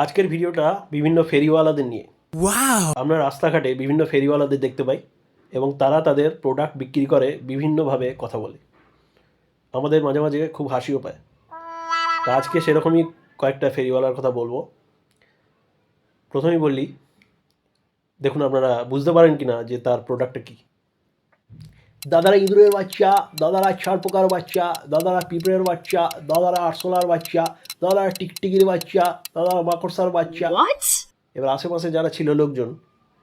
আজকের ভিডিওটা বিভিন্ন ফেরিওয়ালাদের নিয়ে। আমরা রাস্তাঘাটে বিভিন্ন ফেরিওয়ালাদের দেখতে পাই এবং তারা তাদের প্রোডাক্ট বিক্রি করে বিভিন্নভাবে কথা বলে। আমাদের মাঝে মাঝে খুব হাসিও পায়। তা আজকে সেরকমই কয়েকটা ফেরিওয়ালার কথা বলবো। প্রথমেই বললি, দেখুন আপনারা বুঝতে পারেন কি না যে তার প্রোডাক্টটা কী। দাদারা ইঁদুরের বাচ্চা, দাদারা ছাড় পোকার বাচ্চা, দাদারা পিঁপড়ের বাচ্চা, দাদারা আরশোলার বাচ্চা, দাদারা টিকটিকির বাচ্চা, দাদারা মাকড়সার বাচ্চা। এবার আশেপাশে যারা ছিল লোকজন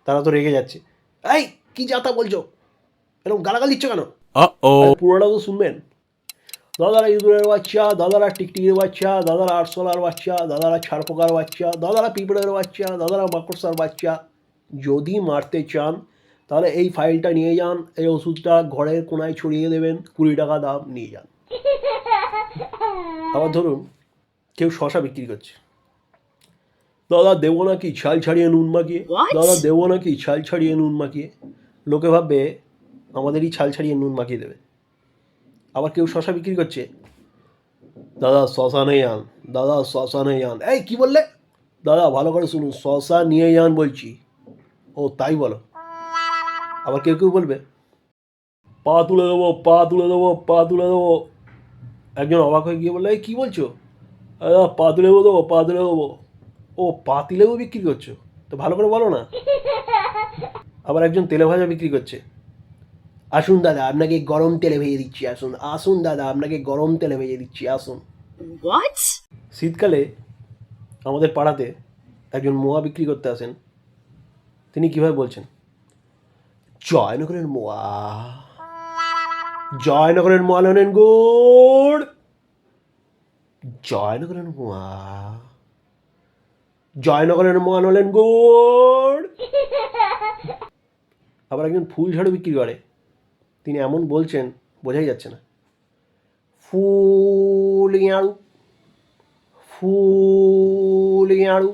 তারা তো রেগে যাচ্ছে। এই কি যাতা বলছো, এরকম গালাগাল দিচ্ছ কেন? আরে পুরোটা তো শুনবেন। দাদারা ইঁদুরের বাচ্চা, দাদারা টিকটিকির বাচ্চা, দাদারা আরশোলার বাচ্চা, দাদারা ছাড় পোকার বাচ্চা, দাদারা পিঁপড়ের বাচ্চা, দাদারা মাকড়সার বাচ্চা। যদি মারতে চান তাহলে এই ফাইলটা নিয়ে যান, এই ওষুধটা ঘরের কোনায় ছড়িয়ে দেবেন, 20 টাকা দাম, নিয়ে যান। আবার ধরুন কেউ শশা বিক্রি করছে। দাদা দেবো নাকি ছাল ছাড়িয়ে নুন মাখিয়ে, দাদা দেবো নাকি ছাল ছাড়িয়ে নুন মাখিয়ে। লোকে ভাববে আমাদেরই ছাল ছাড়িয়ে নুন মাখিয়ে দেবে। আবার কেউ শশা বিক্রি করছে, দাদা শশা নেই আন, দাদা শশা নেই আন। এই কি বললে? দাদা ভালো করে শুনুন, শশা নিয়ে যান বলছি। ও তাই বলো। আবার কেউ কেউ বলবে পা তুলে দেবো, পা তুলে দেবো, পা তুলে দেবো। একজন অবাক হয়ে গিয়ে বললো এই কী বলছো? দাদা পা তুলে দেবো, পা তুলে দেবো। ও পাতি লেবু বিক্রি করছো, তো ভালো করে বলো না। আবার একজন তেলে ভাজা বিক্রি করছে। আসুন দাদা আপনাকে গরম তেলে ভেজে দিচ্ছি, আসুন আসুন দাদা আপনাকে গরম তেলে ভেজে দিচ্ছি, আসুন। শীতকালে আমাদের পাড়াতে একজন মোয়া বিক্রি করতে আসেন। তিনি কীভাবে বলছেন, জয়নগরের মোয়া, জয়নগরের মোয়া নেন গুড়, জয়নগরের মোয়া, জয়নগরের মোয়া নলেন গুড়। আবার একজন ফুল ঝাড়ু বিক্রি করে। তিনি এমন বলছেন বোঝাই যাচ্ছে না। ফুল ইয়াড়ু, ফুল ইয়াড়ু।